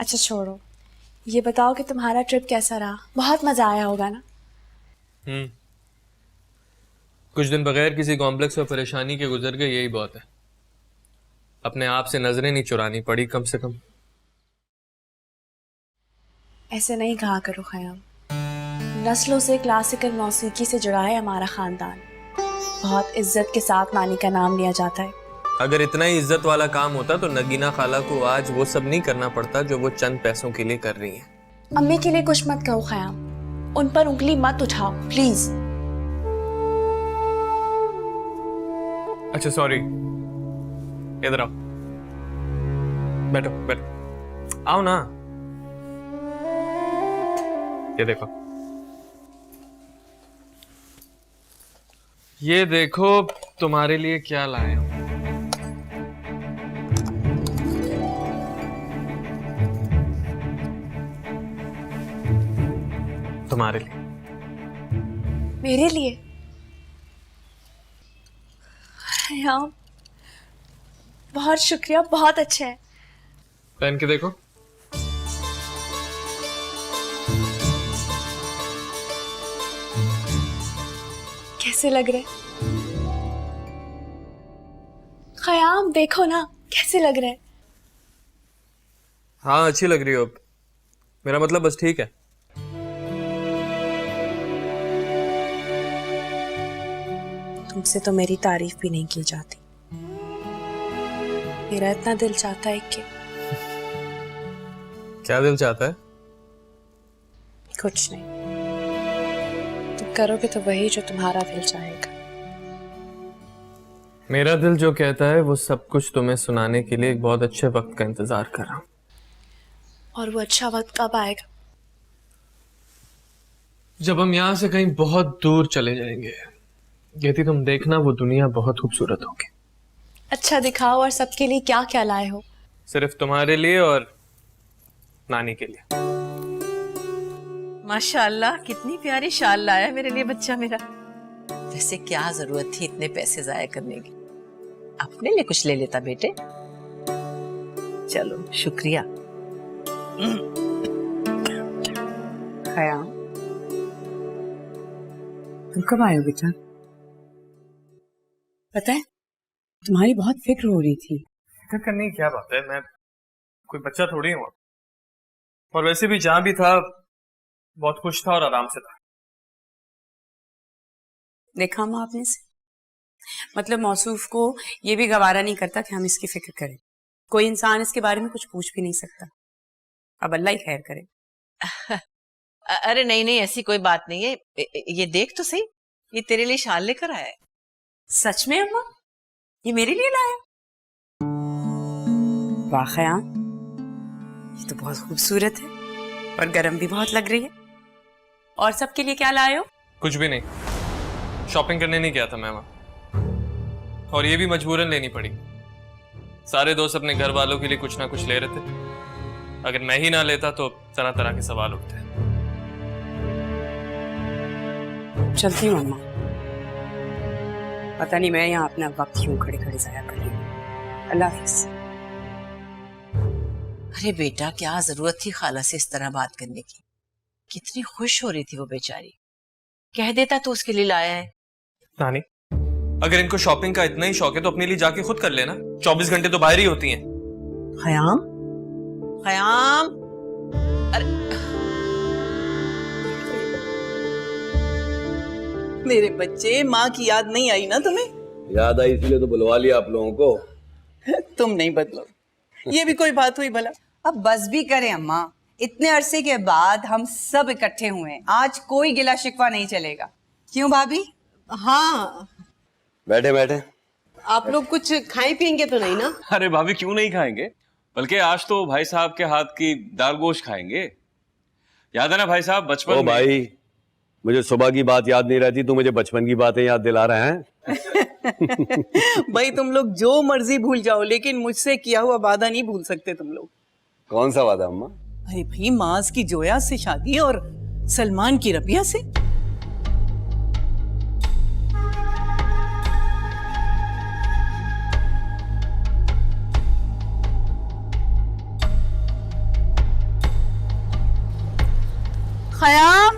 अच्छा छोड़ो, ये बताओ कि तुम्हारा ट्रिप कैसा रहा? बहुत मजा आया होगा ना? कुछ दिन बगैर किसी कॉम्प्लेक्स और परेशानी के गुजर गए, यही बहुत है। अपने आप से नजरें नहीं चुरानी पड़ी कम से कम। ऐसे नहीं कहा करो खयाम। नस्लों से क्लासिकल मौसीकी से जुड़ा है हमारा खानदान। बहुत इज्जत के साथ नानी का नाम लिया जाता है। अगर इतना ही इज्जत वाला काम होता तो नगीना खाला को आज वो सब नहीं करना पड़ता जो वो चंद पैसों के लिए कर रही हैं। अम्मी के लिए कुछ मत कहो खयाम, उन पर उंगली मत उठाओ प्लीज। अच्छा सॉरी, इधर आओ, बैठो बैठो, आओ ना। ये देखो, ये देखो तुम्हारे लिए क्या लाए हूं। तुम्हारे लिए। मेरे लिए? खयाम बहुत शुक्रिया, बहुत अच्छा है। पहन के देखो। कैसे लग रहे? खयाम देखो ना कैसे लग रहे? हाँ अच्छी लग रही हो, मेरा मतलब बस ठीक है। तुमसे तो मेरी तारीफ भी नहीं की जाती। मेरा इतना दिल चाहता है कि क्या दिल चाहता है? कुछ नहीं, तुम करोगे तो वही जो तुम्हारा दिल चाहेगा। मेरा दिल जो कहता है वो सब कुछ तुम्हें सुनाने के लिए एक बहुत अच्छे वक्त का इंतजार कर रहा हूं। और वो अच्छा वक्त कब आएगा? जब हम यहां से कहीं बहुत दूर चले जाएंगे। कहती तुम देखना वो दुनिया बहुत खूबसूरत होगी। अच्छा दिखाओ, और सबके लिए क्या क्या लाए हो? सिर्फ तुम्हारे लिए और नानी के लिए। माशाल्लाह कितनी प्यारी शाल लाया मेरे लिए बच्चा मेरा। वैसे क्या जरूरत थी इतने पैसे जाया करने की, अपने लिए कुछ ले लेता बेटे। चलो शुक्रिया। खयाम, तुम कब आए हो बेटा? पता है तुम्हारी बहुत फिक्र हो रही थी। फिक्र करने की क्या बात है, मैं कोई बच्चा थोड़ी हूँ। और वैसे भी जहां भी था बहुत खुश था और आराम से था। देखा माँ आपने से, मतलब मौसूफ को ये भी गवारा नहीं करता कि हम इसकी फिक्र करें। कोई इंसान इसके बारे में कुछ पूछ भी नहीं सकता। अब अल्लाह ही खैर करे। अरे नहीं नहीं, ऐसी कोई बात नहीं है। ये देख तो सही, ये तेरे लिए शाल लेकर आया है। सच में अम्मा, ये मेरे लिए लाया? वाह खयाम, ये तो बहुत खूबसूरत है और गर्म भी बहुत लग रही है। और सबके लिए क्या लाए हो? कुछ भी नहीं, शॉपिंग करने नहीं गया था मैं वहां, और ये भी मजबूरन लेनी पड़ी। सारे दोस्त अपने घर वालों के लिए कुछ ना कुछ ले रहे थे। अगर मैं ही ना लेता तो तरह तरह के सवाल उठते। चलती हूँ अम्मा, पता नहीं मैं यहाँ अपना वक्त क्यों खड़े खड़े जाया कर रही हूँ। अल्लाह हाफिज़। अरे बेटा क्या जरूरत थी खाला से इस तरह बात करने की, कितनी खुश हो रही थी वो बेचारी। कह देता तो उसके लिए लाया है। नानी, अगर इनको शॉपिंग का इतना ही शौक है तो अपने लिए जाके खुद कर लेना। 24 घंटे तो बाहर ही होती हैं। खयाम, खयाम, अरे मेरे बच्चे, माँ की याद नहीं आई ना तुम्हें? याद आई इसलिए तो बुलवा लिया आप लोगों को। तुम नहीं बदलो, ये भी कोई बात हुई भला? अब बस भी करें अम्मा, इतने अरसे के बाद हम सब इकट्ठे हुए हैं, आज कोई गिला शिकवा नहीं चलेगा। क्यों भाभी? हाँ, बैठे बैठे। आप लोग कुछ खाए पियेंगे तो नहीं ना? अरे भाभी क्यों नहीं खाएंगे, बल्कि आज तो भाई साहब के हाथ की दाल गोश्त खाएंगे। याद है ना भाई साहब बचपन ओ में? भाई, मुझे सुबह की बात याद नहीं रहती, तू मुझे बचपन की बातें याद दिला रहे हैं। भाई तुम लोग जो मर्जी भूल जाओ, लेकिन मुझसे किया हुआ वादा नहीं भूल सकते तुम लोग। कौन सा वादा अम्मा? अरे भाई, माज की जोया से शादी और सलमान की रबिया से। खयाम,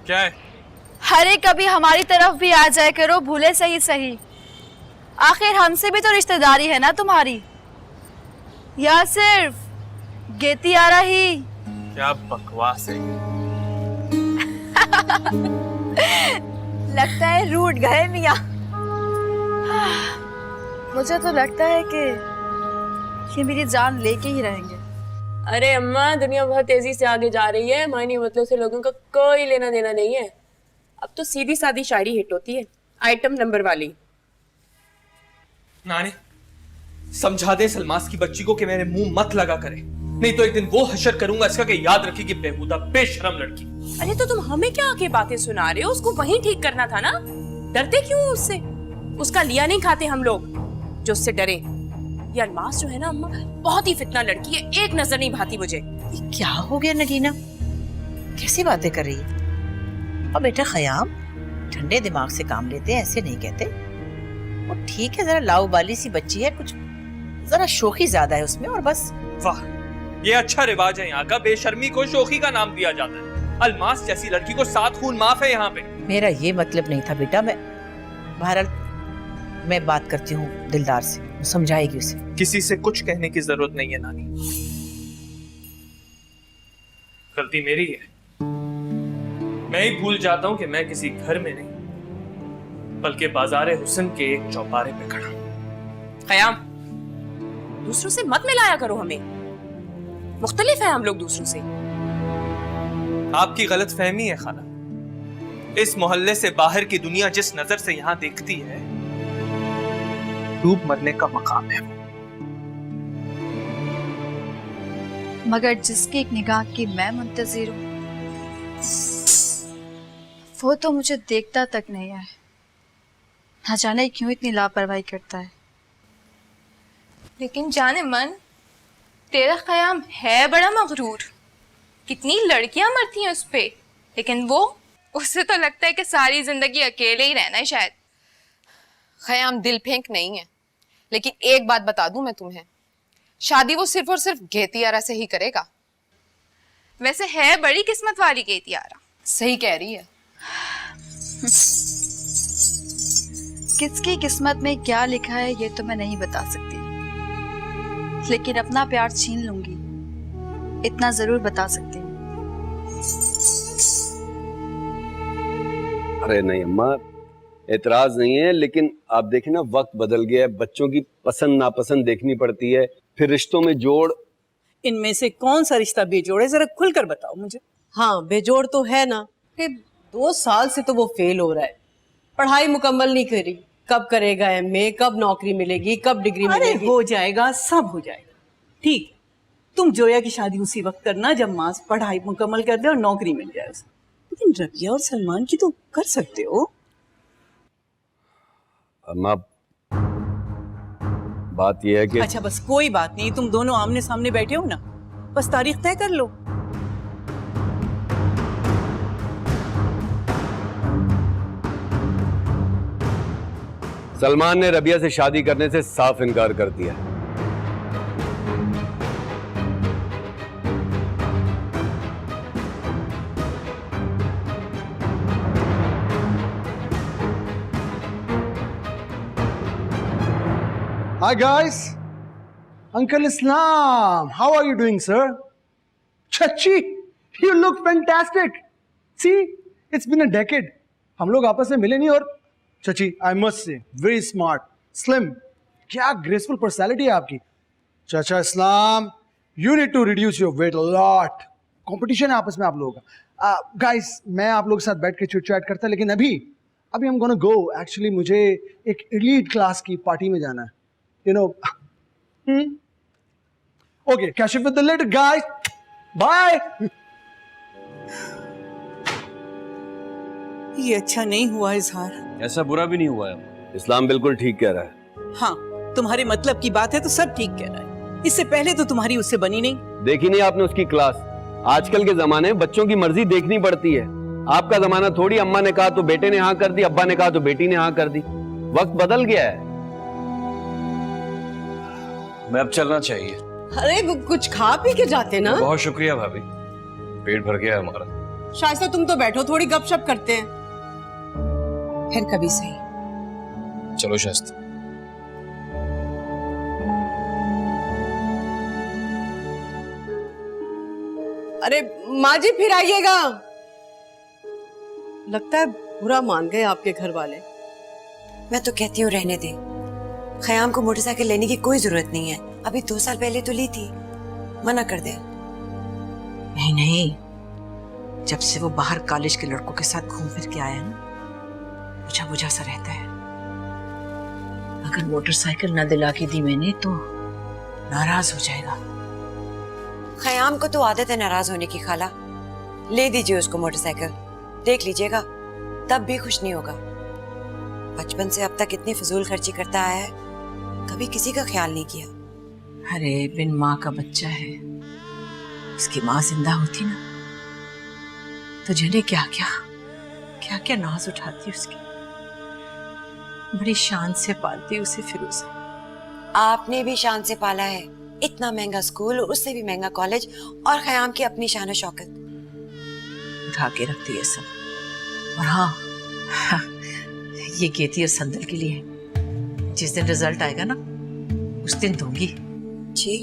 क्या है? अरे कभी हमारी तरफ भी आ जाए करो, भूले सही सही। आखिर हमसे भी तो रिश्तेदारी है ना तुम्हारी, या सिर्फ गेती आ रही। क्या बकवास है ये? लगता है रूठ गए मियाँ। मुझे तो लगता है कि ये मेरी जान लेके ही रहेंगे। अरे अम्मा, दुनिया बहुत तेजी से आगे जा रही है, मायने मतलब से लोगों का कोई लेना देना नहीं है। अब तो सीधी सादी शायरी हिट होती है, आइटम नंबर वाली। नानी, समझा दे सलमास की बच्ची को कि मेरे मुंह मत लगा करे, नहीं तो एक दिन वो हशर करूंगा इसका कि याद रखेगी बेहुदा बेशरम लड़की। अरे तो तुम हमें क्या आके बातें सुना रहे हो? उसको वहीं ठीक करना था ना। डरते क्यों हो उससे? उसका लिया नहीं खाते हम लोग जो उससे डरे। ये अलमास जो है ना अम्मा, बहुत ही फितना लड़की है, एक नजर नहीं भाती मुझे। ये क्या हो गया नगीना, कैसी बातें कर रही है? और बेटा खयाम, ठंडे दिमाग से काम लेते हैं, ऐसे नहीं कहते। और ठीक है, जरा लाउबाली सी बच्ची है, कुछ जरा शोखी ज्यादा है उसमें, और बस। वाह, ये अच्छा रिवाज है यहाँ का, बेशर्मी को शोखी का नाम दिया जाता है। अलमास जैसी लड़की को 7 खून माफ है यहाँ पे। मेरा ये मतलब नहीं था बेटा। मैं बहरहाल मैं बात करती हूँ दिलदार से, वो समझाएगी उसे। किसी से कुछ कहने की जरूरत नहीं है नानी, गलती मेरी है। मैं ही भूल जाता हूँ कि मैं किसी घर में नहीं बल्कि बाजारे हुस्न के एक चौबारे पे खड़ा। खयाम, दूसरों से मत मिलाया करो हमें, मुख्तलिफ है हम लोग दूसरों से। आपकी गलत फहमी है खाला। इस मोहल्ले से बाहर की दुनिया जिस नजर से यहाँ देखती है, डूब मरने का मकाम है। मगर जिसकी एक निगाह की मैं मुंतजिर हूँ, वो तो मुझे देखता तक नहीं है। ना जाने क्यों इतनी लापरवाही करता है। लेकिन जाने मन, तेरा ख़याम है बड़ा मगरूर। कितनी लड़कियां मरती हैं उस पे, लेकिन वो, उससे तो लगता है कि सारी जिंदगी अकेले ही रहना है शायद। ख़याम दिल फेंक नहीं है, लेकिन एक बात बता दूं मैं तुम्हें, शादी वो सिर्फ और सिर्फ गेतियारा से ही करेगा। वैसे है बड़ी किस्मत वाली गेतियारा। सही कह रही है। किसकी किस्मत में क्या लिखा है ये तो मैं नहीं बता सकती, लेकिन अपना प्यार छीन लूंगी, इतना जरूर बता सकती हूँ। अरे नहीं अम्मा, एतराज नहीं है, लेकिन आप देखें ना, वक्त बदल गया है, बच्चों की पसंद नापसंद देखनी पड़ती है, फिर रिश्तों में जोड़। इनमें से कौन सा रिश्ता बेजोड़ है, जरा खुलकर बताओ मुझे। हाँ, बेजोड़ तो है ना कि 2 साल से तो वो फेल हो रहा है, पढ़ाई मुकम्मल नहीं करी। कब करेगा MA, कब नौकरी मिलेगी, कब डिग्री मिलेगी? हो जाएगा, सब हो जाएगा। ठीक है, तुम जोया की शादी उसी वक्त करना जब मास पढ़ाई मुकम्मल कर दे और नौकरी मिल जाए उसे। लेकिन रबिया और सलमान की तो कर सकते हो। अम्मा, बात यह है कि अच्छा बस कोई बात नहीं, तुम दोनों आमने सामने बैठे हो ना, बस तारीख तय कर लो। सलमान ने रबिया से शादी करने से साफ इनकार कर दिया। Hi guys, Uncle Islam, how are you doing, sir? Chachi, you look fantastic. See, it's been a decade. हम लोग आपस में मिले नहीं, और Chachi, I must say, very smart, slim. क्या graceful personality है आपकी. Chacha Islam, you need to reduce your weight a lot. Competition है आपस में आप लोगों का. Guys, मैं आप लोगों के साथ बैठ के चिट चैट करता, लेकिन अभी I'm gonna go. Actually, मुझे एक elite class की पार्टी में जाना है. You know. Okay, catch up with the later, guys. Bye. ये अच्छा नहीं हुआ इजहार। ऐसा बुरा भी नहीं हुआ है। इस्लाम बिल्कुल ठीक कह रहा है। हाँ, तुम्हारे मतलब की बात है तो सब ठीक कह रहा है। इससे पहले तो तुम्हारी उससे बनी नहीं। देखी नहीं आपने उसकी क्लास? आजकल के जमाने में बच्चों की मर्जी देखनी पड़ती है। आपका जमाना थोड़ी, अम्मा ने कहा तो बेटे ने हाँ कर दी, अब्बा ने कहा तो बेटी ने हाँ कर दी। वक्त बदल गया है। मैं अब चलना चाहिए। अरे वो कुछ खा पी के जाते ना। बहुत शुक्रिया भाभी, पेट भर गया हमारा। शायद तुम तो बैठो, थोड़ी गपशप करते हैं। फिर कभी सही। चलो शास्त्री। अरे माँ जी फिर आइएगा। लगता है बुरा मान गए आपके घर वाले। मैं तो कहती हूँ रहने दे। खयाम को मोटरसाइकिल लेने की कोई जरूरत नहीं है, अभी 2 साल पहले तो ली थी, मना कर दे। नहीं नहीं, जब से वो बाहर कॉलेज के लड़कों के साथ घूम फिर के आया ना, बुझा बुझा सा रहता है। अगर मोटरसाइकिल न दिला के दी मैंने तो नाराज हो जाएगा। खयाम को तो आदत है नाराज होने की खाला, ले दीजिए उसको मोटरसाइकिल, देख लीजिएगा तब भी खुश नहीं होगा। बचपन से अब तक इतनी फजूल खर्ची करता आया है, कभी किसी का ख्याल नहीं किया। अरे बिन माँ का बच्चा है, उसकी माँ जिंदा होती ना तो जाने क्या क्या क्या नाज उठाती उसकी, बड़ी शान से पालती उसे फिरोजा। आपने भी शान से पाला है, इतना महंगा स्कूल और उससे भी महंगा कॉलेज, और खयाम की अपनी शान शौकत उठा के रखती है सब। और हाँ, ये गेती और संदल के लिए जिस दिन रिजल्ट आएगा ना उस दिन दूंगी। जी।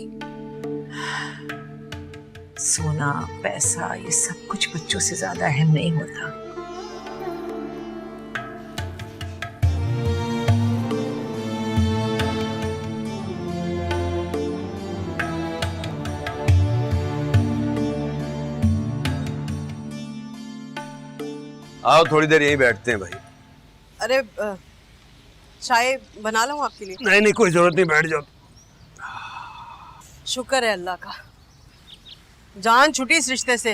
सोना पैसा ये सब कुछ बच्चों से ज्यादा अहम नहीं होता। आओ थोड़ी देर यहीं बैठते हैं भाई। अरे चाय बना लाऊं आपके लिए? नहीं कोई जरूरत नहीं, बैठ जाओ। शुक्र है अल्लाह का, जान छुटी इस रिश्ते से,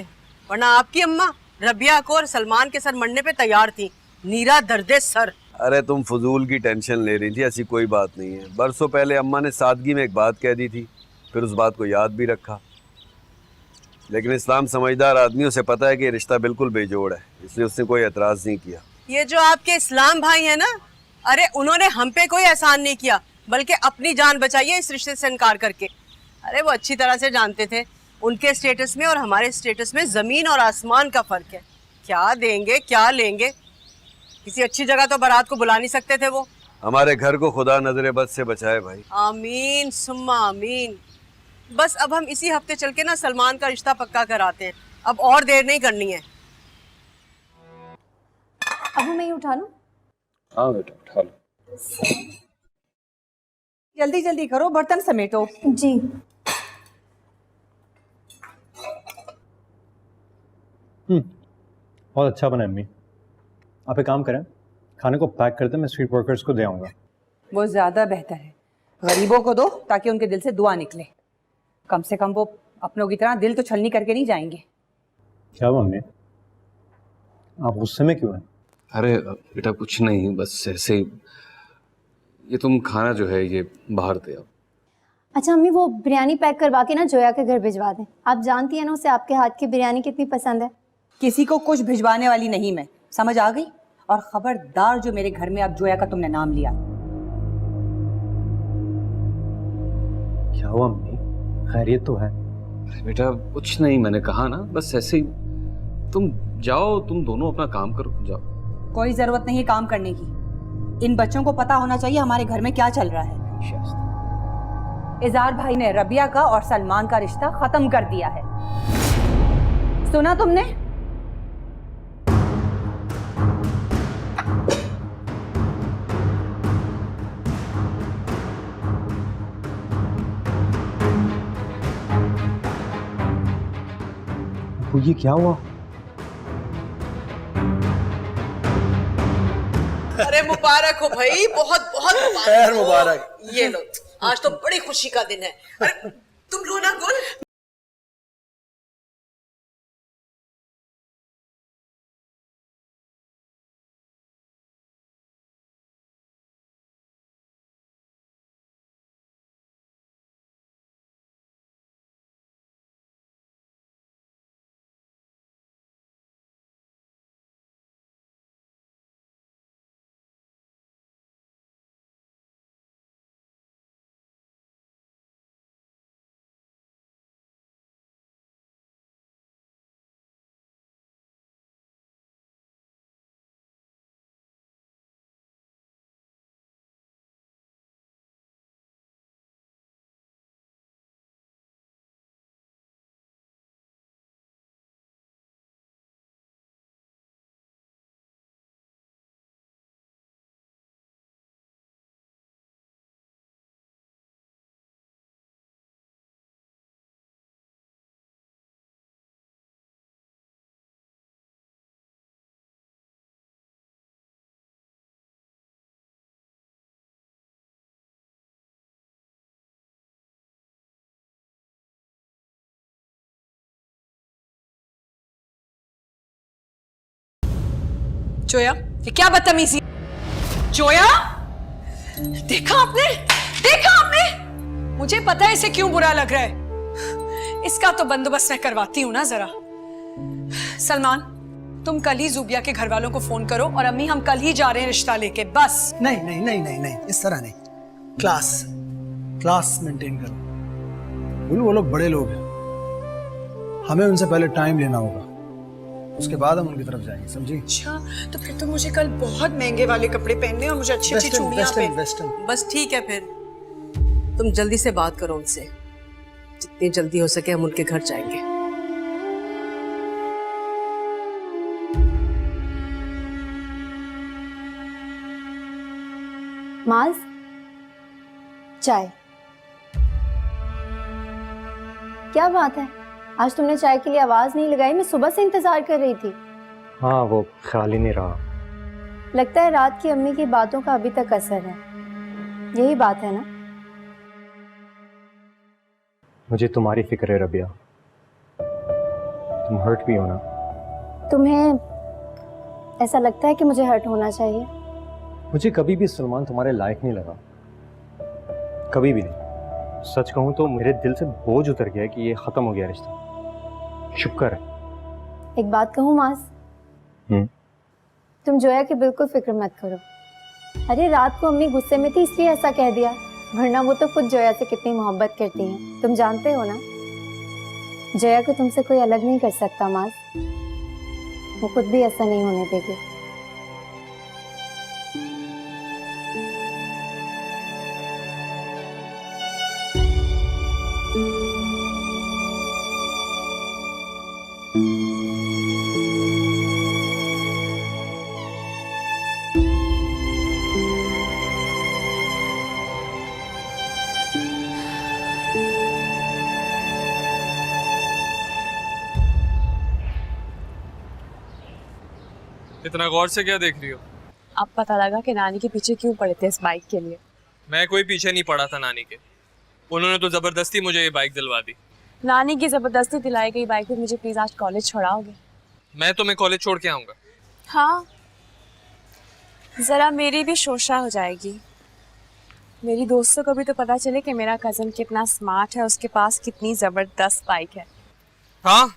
वरना आपकी अम्मा रबिया को और सलमान के सर मरने पे तैयार थी। नीरा दर्दे सर। अरे तुम फजूल की टेंशन ले रही थी, ऐसी कोई बात नहीं है। बरसों पहले अम्मा ने सादगी में एक बात कह दी थी, फिर उस बात को याद भी रखा। लेकिन इस्लाम समझदार आदमी, उसे पता है कि ये रिश्ता बिल्कुल बेजोड़ है, इसलिए उसने कोई एतराज नहीं किया। ये जो आपके इस्लाम भाई है ना, अरे उन्होंने हम पे कोई एहसान नहीं किया, बल्कि अपनी जान बचाई है इस रिश्ते से इनकार करके। अरे वो अच्छी तरह से जानते थे उनके स्टेटस में और हमारे स्टेटस में जमीन और आसमान का फर्क है। क्या देंगे क्या लेंगे, किसी अच्छी जगह तो बारात को बुला नहीं सकते थे वो। हमारे घर को खुदा नजरे बद से बचाए भाई। आमीन सुम्मा आमीन। बस अब हम इसी हफ्ते चल के ना सलमान का रिश्ता पक्का कराते हैं, अब और देर नहीं करनी है। अब मैं ही उठा लूं? हाँ बेटा उठा लो। जल्दी जल्दी करो, बर्तन समेटो। जी। बहुत अच्छा बना अम्मी। आप एक काम करें, खाने को पैक करते मैं स्ट्रीट वर्कर्स को दे आऊँगा। वो ज्यादा बेहतर है, गरीबों को दो ताकि उनके दिल से दुआ निकले। कम से कम वो अपनों की तरह दिल तो छलनी करके नहीं जाएंगे। क्या मम्मी, आप गुस्से में क्यों हैं? अरे बेटा कुछ नहीं, बस ऐसे ही। ये तुम खाना जो है ये बाहर दे आओ। अच्छा अम्मी, वो बिरयानी पैक करवा के ना जोया के घर भिजवा दें। आप जानती है ना उसे आपके हाथ की बिरयानी कितनी पसंद है। किसी को कुछ भिजवाने वाली नहीं मैं, समझ आ गई? और खबरदार जो मेरे घर में अब जोया का तुमने नाम लिया। क्या हुआ अम्मी, खैरियत तो है? अरे बेटा कुछ नहीं, मैंने कहा ना, बस ऐसे ही। तुम जाओ, तुम दोनों अपना काम करो, जाओ। कोई जरूरत नहीं है काम करने की, इन बच्चों को पता होना चाहिए हमारे घर में क्या चल रहा है। इजार भाई ने रबिया का और सलमान का रिश्ता खत्म कर दिया है, सुना तुमने? तो ये क्या हुआ? अरे मुबारक हो भाई, बहुत बहुत मुबारक। ये लो, आज तो बड़ी खुशी का दिन है। अरे तुम लो ना गुल। जोया, ये क्या बदतमीजी? जोया, देखा आपने? देखा आपने? मुझे पता है इसे क्यों बुरा लग रहा है। इसका तो बंदोबस्त मैं करवाती हूँ ना जरा। सलमान, तुम कल ही जुबिया के घर वालों को फोन करो और अम्मी हम कल ही जा रहे हैं रिश्ता लेके, बस। नहीं नहीं नहीं नहीं नहीं, इस तरह नहीं। क्लास मेंटेन करो। बोलो वो लोग बड़े लोग हैं, हमें उनसे पहले टाइम लेना होगा, उसके बाद हम उनकी तरफ जाएंगे, समझी? अच्छा, तो फिर तो मुझे कल बहुत महंगे वाले कपड़े पहनने और मुझे अच्छी अच्छी चूड़ियां पहननी। बस ठीक है, फिर तुम जल्दी से बात करो उनसे, जितनी जल्दी हो सके हम उनके घर जाएंगे। माज, चाय। क्या बात है, आज तुमने चाय के लिए आवाज नहीं लगाई? मैं सुबह से इंतजार कर रही थी। हाँ, वो ख्याल ही नहीं रहा। लगता है रात की अम्मी की बातों का अभी तक असर है। यही बात है ना? मुझे तुम्हारी फिक्र है रबिया, तुम हर्ट भी हो ना। तुम्हें ऐसा लगता है कि मुझे हर्ट होना चाहिए? मुझे कभी भी सलमान तुम्हारे लायक नहीं लगा, कभी भी नहीं। सच कहूँ तो मेरे दिल से बोझ उतर गया कि ये खत्म हो गया रिश्ता। शुक्र है। एक बात कहूँ मास, तुम जोया की बिल्कुल फिक्र मत करो। अरे रात को अम्मी गुस्से में थी इसलिए ऐसा कह दिया, वरना वो तो खुद जोया से कितनी मोहब्बत करती हैं, तुम जानते हो ना। जोया को तुमसे कोई अलग नहीं कर सकता मास, वो खुद भी ऐसा नहीं होने देगी। इतना गौर से क्या देख रही हो? अब पता लगा कि नानी के पीछे क्यों पड़े थे इस बाइक के लिए। मैं कोई पीछे नहीं पड़ा था नानी के, उन्होंने तो जबरदस्ती मुझे ये बाइक दिलवा दी। नानी की जबरदस्ती दिलाई गई बाइक पे मुझे प्लीज आज कॉलेज छोड़ाओगे? मैं तुम्हें कॉलेज छोड़ के आऊंगा। हाँ, जरा मेरी भी शोशा हो जाएगी। मेरी दोस्तों को भी तो पता चले कि मेरा कजन कितना स्मार्ट है, उसके पास कितनी जबरदस्त बाइक है। हाँ,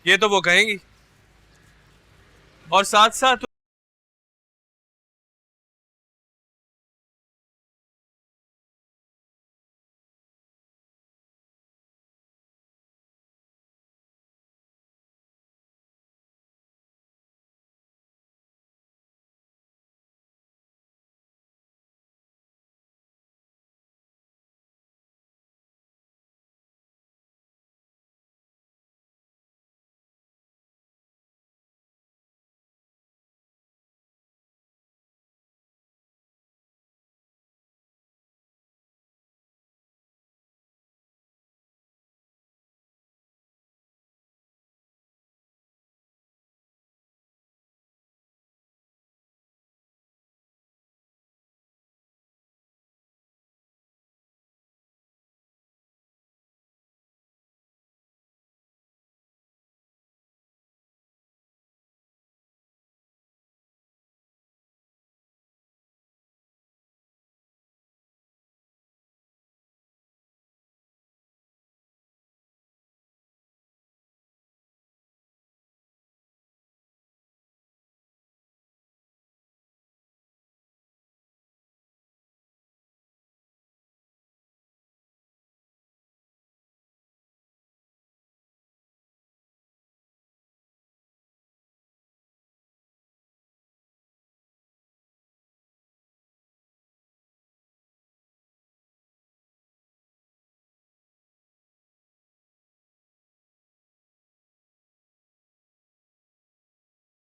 ये तो वो कहेंगी, और साथ साथ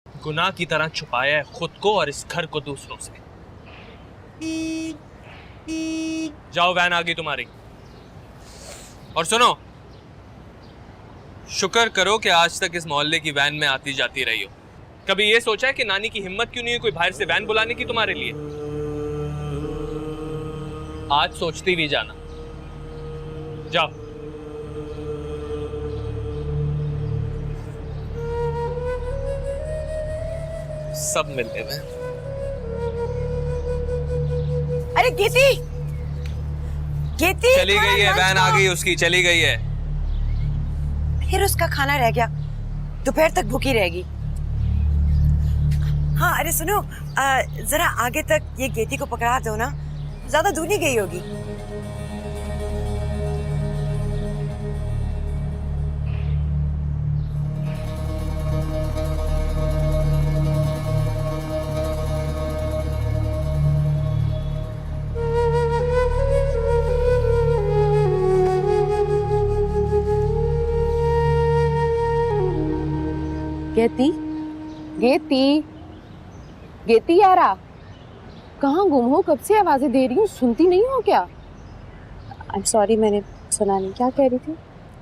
गुनाह की तरह छुपाया है खुद को और इस घर को दूसरों से। जाओ, वैन आ गई तुम्हारी। और सुनो, शुक्र करो कि आज तक इस मोहल्ले की वैन में आती जाती रही हो। कभी ये सोचा है कि नानी की हिम्मत क्यों नहीं है कोई बाहर से वैन बुलाने की तुम्हारे लिए? आज सोचती भी जाना। जाओ। सब मिलने में। अरे गेती, गेती चली गई है, वैन आ गई उसकी, चली गई है। फिर उसका खाना रह गया, दोपहर तक भूखी रहेगी। हाँ अरे सुनो, जरा आगे तक ये गेती को पकड़ा दो ना, ज्यादा दूर नहीं गई होगी। गेती, गेती, गेती यारा, कहाँ गुम हो? कब से आवाजें दे रही हूँ, सुनती नहीं हो क्या? आई एम सॉरी, मैंने सुना नहीं। क्या कह रही थी?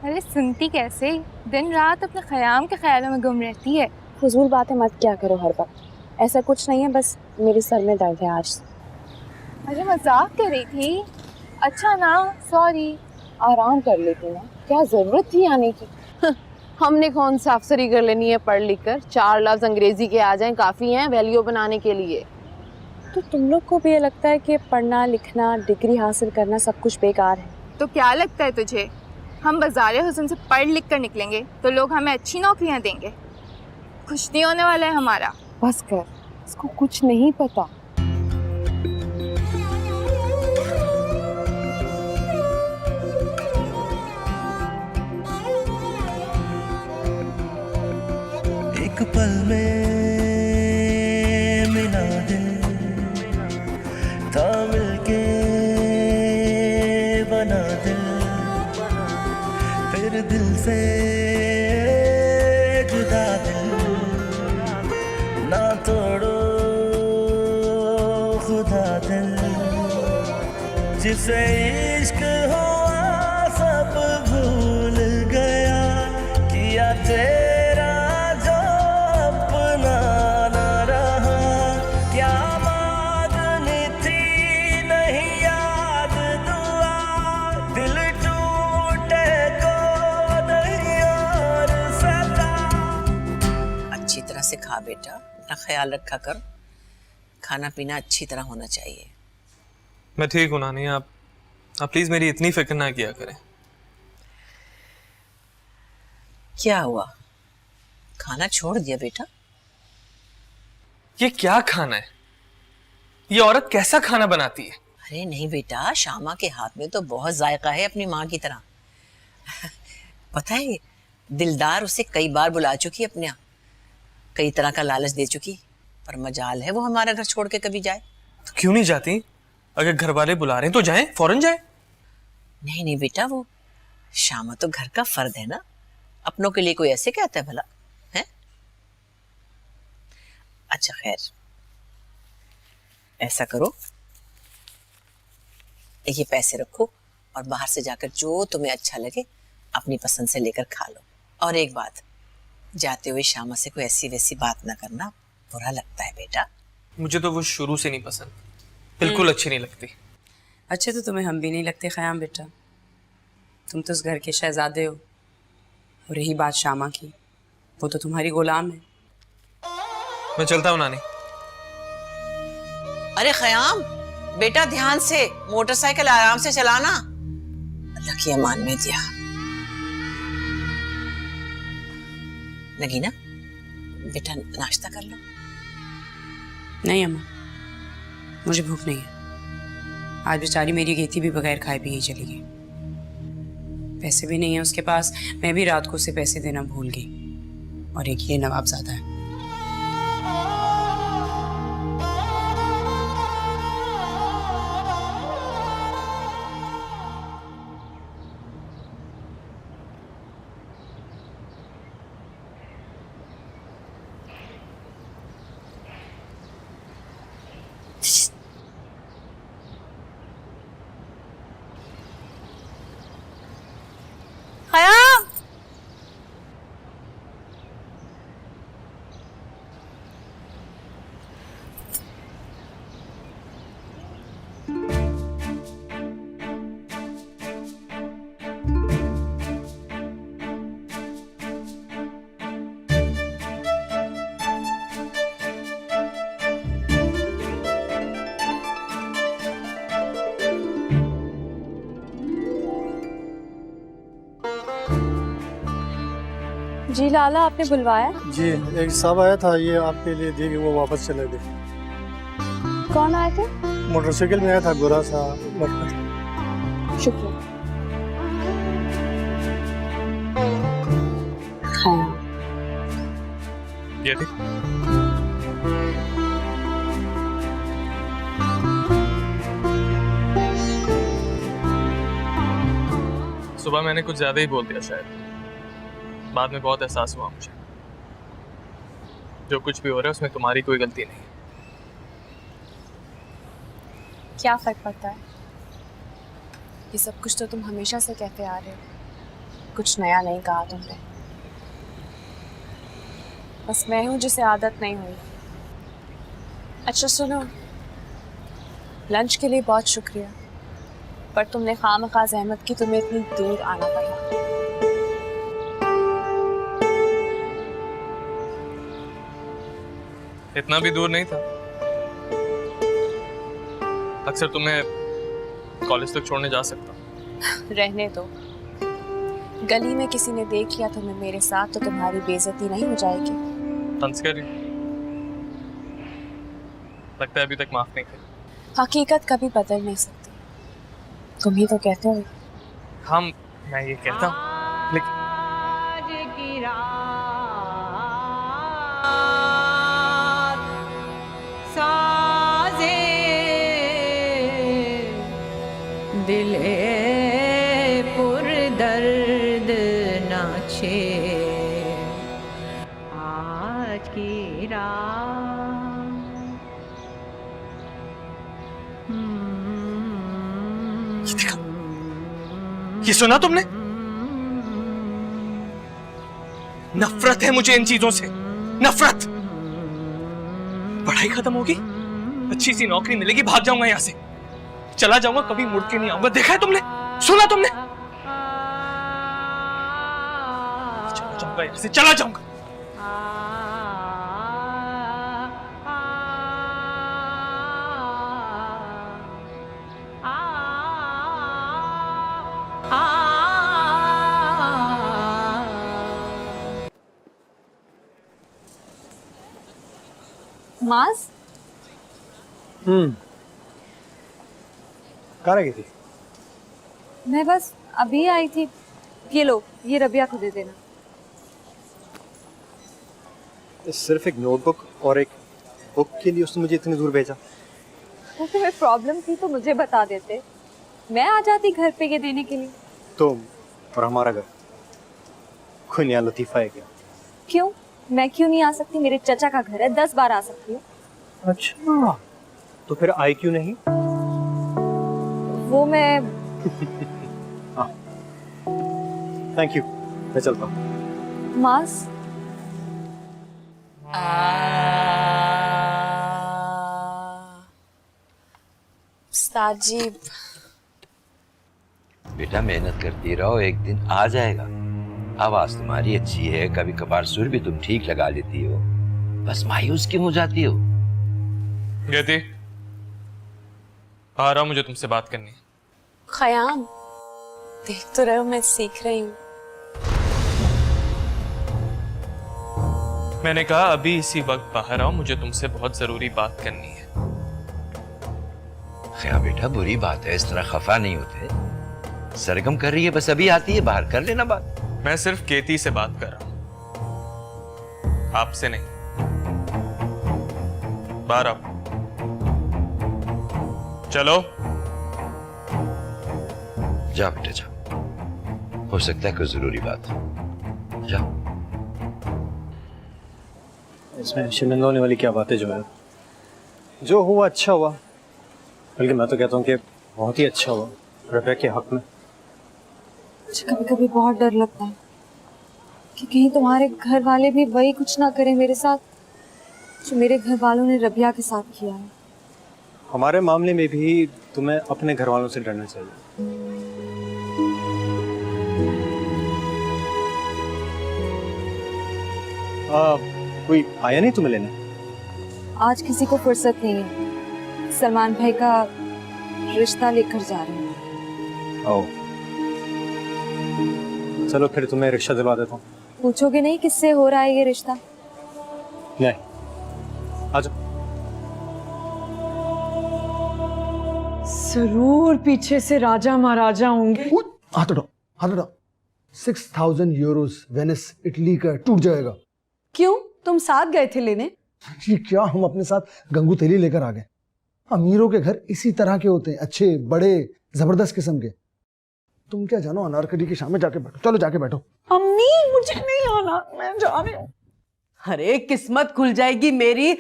अरे सुनती कैसे, दिन रात अपने ख़याम के ख्यालों में गुम रहती है। फजूल बातें मत क्या करो हर वक्त, ऐसा कुछ नहीं है, बस मेरे सर में दर्द है आज। अरे मजाक कर रही थी। अच्छा ना, सॉरी। आराम कर लेती ना, क्या जरूरत थी आने की? हमने कौन सा अफसरी कर लेनी है पढ़ लिख कर? 4 लफ्ज अंग्रेजी के आ जाएं काफी हैं वैल्यू बनाने के लिए। तो तुम लोग को भी ये लगता है कि पढ़ना लिखना डिग्री हासिल करना सब कुछ बेकार है? तो क्या लगता है तुझे, हम बाज़ारे हुस्न से पढ़ लिख कर निकलेंगे तो लोग हमें अच्छी नौकरियां देंगे? कुछ नहीं होने वाला है हमारा। बस कर, इसको कुछ नहीं पता। एक पल में मिला दिल, था मिलके बना दिल, फिर दिल से जुदा दिल, ना तोड़ो खुदा दिल, जिसे इश्क हुआ सब भूल गया, किया तेरा जो अपना ना रहा, क्या मांगनी थी नहीं याद दुआ, दिल टूटे को नहीं और सता। अच्छी तरह से खा बेटा, अपना ख्याल रखा कर, खाना पीना अच्छी तरह होना चाहिए। मैं ठीक हूँ नानी, आप प्लीज मेरी इतनी फिक्र ना किया करें। क्या हुआ, खाना छोड़ दिया बेटा? ये क्या खाना है? ये औरत कैसा खाना बनाती है? अरे नहीं बेटा, शामा के हाथ में तो बहुत जायका है अपनी माँ की तरह। पता है, दिलदार उसे कई बार बुला चुकी अपने यहाँ, कई तरह का लालच दे चुकी, पर मजाल है वो हमारा घर छोड़ के कभी जाए। तो क्यों नहीं जाती? अगर घर वाले बुला रहे हैं तो जाएं, फौरन जाएं। नहीं नहीं बेटा, वो शामा तो घर का फर्द है ना, अपनों के लिए कोई ऐसे कहता है भला है? अच्छा खैर, ऐसा करो, ये पैसे रखो और बाहर से जाकर जो तुम्हें अच्छा लगे अपनी पसंद से लेकर खा लो। और एक बात, जाते हुए शामा से कोई ऐसी वैसी बात ना करना, बुरा लगता है बेटा। मुझे तो वो शुरू से नहीं पसंद, बिल्कुल अच्छी नहीं लगती। अच्छे तो तुम्हें हम भी नहीं लगते ख़याम बेटा, तुम तो उस घर के शहजादे हो। और रही बात शामा की, वो तो तुम्हारी गुलाम है। मैं चलता हूँ नानी। अरे ख़याम बेटा, ध्यान से, मोटरसाइकिल आराम से चलाना, अल्लाह की अमान में दिया। नगीना बेटा, नाश्ता कर लो। नहीं अम्मा, मुझे भूख नहीं है। आज बेचारी मेरी गेती भी बगैर खाए पिए चली गई, पैसे भी नहीं है उसके पास। मैं भी रात को उसे पैसे देना भूल गई। और एक ये नवाबजादा है। जी लाला, आपने बुलवाया? जी, एक साहब आया था, ये आपके लिए दी गई, वो वापस चले गए। कौन आए थे? मोटरसाइकिल में आया था, गोरा सा लड़का। शुक्रिया। ये देख। सुबह मैंने कुछ ज्यादा ही बोल दिया शायद, बाद में बहुत एहसास हुआ मुझे जो कुछ भी हो रहा है उसमें तुम्हारी कोई गलती नहीं। क्या फर्क पड़ता है? ये सब कुछ तो तुम हमेशा से कहते आ रहे हो, कुछ नया नहीं कहा तुमने। बस मैं हूँ जिसे आदत नहीं हुई। अच्छा सुनो, लंच के लिए बहुत शुक्रिया, पर तुमने खामखा ज़हमत की, तुम्हें इतनी दूर आना पड़ा। इतना भी दूर नहीं था, अक्सर तुम्हें कॉलेज तक छोड़ने जा सकता। रहने दो, गली में किसी ने देख लिया तुम्हें मेरे साथ तो तुम्हारी बेइज्जती नहीं हो जाएगी? हंस कर लगता है अभी तक माफ नहीं करी। हकीकत कभी बदल नहीं सकती, तुम ही तो कहते हो। हम मैं ये कहता हूँ लेकिन दिले पुर दर्द नाचे आज की ये सुना तुमने? नफरत है मुझे इन चीजों से, नफरत। पढ़ाई खत्म होगी, अच्छी सी नौकरी मिलेगी, भाग जाऊंगा यहाँ से, चला जाऊंगा, कभी मुड़ के नहीं आऊंगा। देखा है तुमने? सुना तुमने? चला जाऊंगा यहाँ से, चला जाऊंगा। मास? कहाँ रह गई थी? मैं बस अभी आई थी। ये लो, ये रबिया को दे देना। सिर्फ एक नोटबुक और एक बुक के लिए उसने मुझे इतनी दूर भेजा? तो फिर प्रॉब्लम थी तो मुझे बता देते, मैं आ जाती घर पे ये देने के लिए। तुम और हमारा घर कोई नया लतीफा है क्या? क्यों? मैं क्यों नहीं आ सकती? मेरे चचा का घर है, 10 बार आ सकती हूँ। अच्छा, तो फिर आई क्यों नहीं? वो मैं थैंक यू, मैं चलता हूँ। मास? उस्ताद जी। बेटा मेहनत करती रहो, एक दिन आ जाएगा। आवाज तुम्हारी अच्छी है, कभी कभार सुर भी तुम ठीक लगा लेती हो, बस मायूस क्यों हो जाती हो? गति, आ रहा हूं, मुझे तुमसे बात करनी है। खयाम, देख तो रहे हो मैं सीख रही हूँ। मैंने कहा अभी इसी वक्त बाहर आओ, मुझे तुमसे बहुत जरूरी बात करनी है। खया बेटा बुरी बात है, इस तरह खफा नहीं होते। सरगम कर रही है, बस अभी आती है, बाहर कर लेना बात। मैं सिर्फ केती से बात कर रहा हूं, आपसे नहीं। बाहर आओ, चलो। जा बेटा जा, हो सकता है कोई जरूरी बात हो। जा। इसमें शर्मिंदा होने वाली क्या बात है? जो हुआ अच्छा हुआ, बल्कि मैं तो कहता हूँ कि बहुत ही अच्छा हुआ रबिया के हक में। कभी कभी बहुत डर लगता है कि कहीं तुम्हारे घर वाले भी वही कुछ ना करें मेरे साथ जो मेरे घर वालों ने रबिया के साथ किया है। हमारे मामले में भी तुम्हें अपने घर वालों से डरना चाहिए। कोई आया नहीं तुम्हें लेने? आज किसी को फुर्सत नहीं है, सलमान भाई का रिश्ता लेकर जा रहे हैं। चलो फिर तुम्हें रिक्शा दिलवा देता हूँ। पूछोगे नहीं किससे हो रहा है ये रिश्ता? नहीं, आजा। जरूर पीछे से राजा महाराजा होंगे। हाथ उठाओ, हाथ उठाओ। 6,000 यूरोस वेनिस इटली का टूट जाएगा। क्यों, तुम साथ गए थे लेने? ये क्या, हम अपने साथ गंगू तेली लेकर आ गए। अमीरों के घर इसी तरह के होते हैं, अच्छे बड़े जबरदस्त किस्म के। तुम क्या जानो, अनारकली की शाम में जाके बैठो। चलो जाके बैठो। अम्मी मुझे नहीं आना, मैं जा रही हूँ। अरे किस्मत खुल जाएगी मेरी,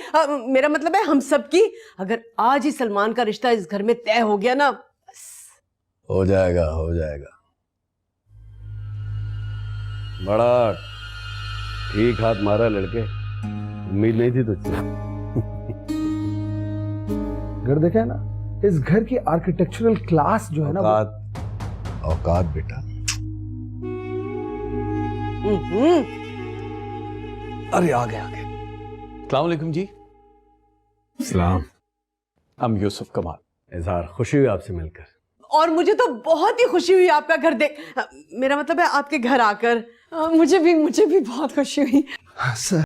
मेरा मतलब है हम सबकी। अगर आज ही सलमान का रिश्ता इस घर में तय हो गया ना, हो जाएगा, हो जाएगा। बड़ा ठीक हाथ मारा लड़के, उम्मीद नहीं थी तुझसे। घर देखा है ना, इस घर की आर्किटेक्चरल क्लास जो है ना, औकात बेटा। अरे आ गए। अस्सलाम वालेकुम जी। सलाम। हम यूसुफ कमाल। इजहार खुशी हुई आपसे मिलकर। और मुझे तो बहुत ही खुशी हुई आपका घर देख, मेरा मतलब है आपके घर आकर। मुझे भी बहुत खुशी हुई। सर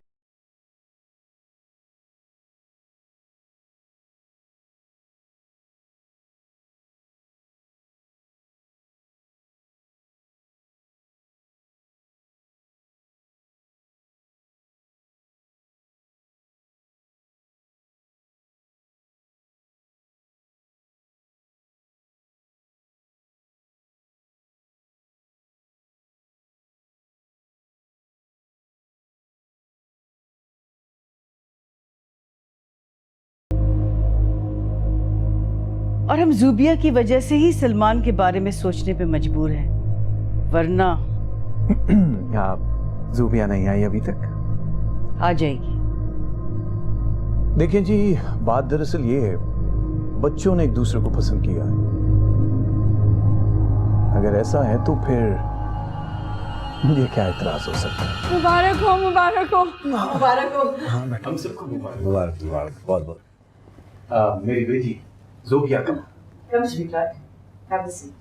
और हम जूबिया की वजह से ही सलमान के बारे में सोचने पे मजबूर हैं, वरना जूबिया नहीं आई अभी तक? आ जाएगी। देखिए जी, बात दरअसल ये है, बच्चों ने एक दूसरे को पसंद किया है। अगर ऐसा है तो फिर मुझे क्या इतराज हो सकता है। मुबारक हो, मुबारक हो, मुबारक हो। हाँ बेटा, हम सबको मुबारक। मुबारक, मुबारक, बहुत बहुत। मेरी बेटी ज़ोबिया कमाल। Come, sweetheart. Have a seat.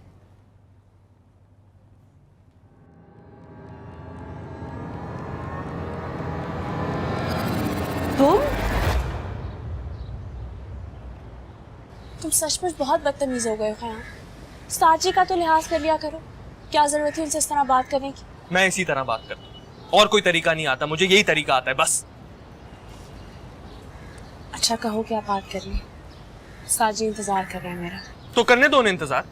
तुम सचमुच बहुत बदतमीज हो गए हो खयाम। साजी का तो लिहाज कर लिया करो, क्या जरूरत है उनसे इस तरह बात करने की? मैं इसी तरह बात करता हूँ, और कोई तरीका नहीं आता, मुझे यही तरीका आता है बस। अच्छा कहो क्या बात करनी है, साजी इंतजार कर रहा है मेरा। तो करने दो उन्हें इंतजार।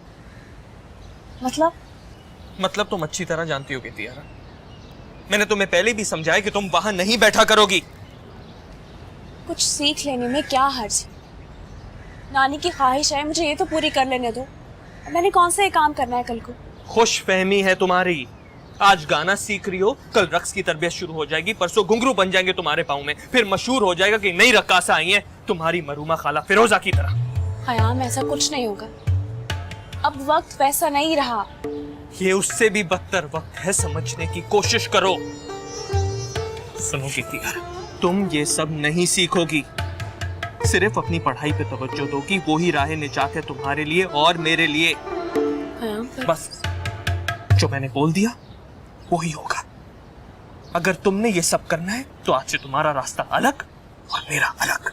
मतलब तुम अच्छी तरह जानती हो तियारा, मैंने तुम्हें पहले भी समझाया कि तुम वहां नहीं बैठा करोगी। कुछ सीख लेने में क्या हर्ज? नानी की ख्वाहिश है, मुझे ये तो पूरी कर लेने दो। मैंने कौन सा ये काम करना है कल को? खुश फहमी है तुम्हारी, आज गाना सीख रही हो, कल रक्स की तरबियत शुरू हो जाएगी, परसों घुंघरू बन जाएंगे तुम्हारे पाँव में, फिर मशहूर हो जाएगा कि नई रक्कासा आई है तुम्हारी मरूमा खाला फिरोजा की तरह। खयाम ऐसा कुछ नहीं होगा, अब वक्त वैसा नहीं रहा। ये उससे भी बदतर वक्त है, समझने की कोशिश करो। सुनो तियारा, तुम ये सब नहीं सीखोगी, सिर्फ अपनी पढ़ाई पे तवज्जो दोगी, वो ही राह निजात है तुम्हारे लिए और मेरे लिए। बस जो मैंने बोल दिया वो ही होगा। अगर तुमने ये सब करना है तो आज से तुम्हारा रास्ता अलग और मेरा अलग।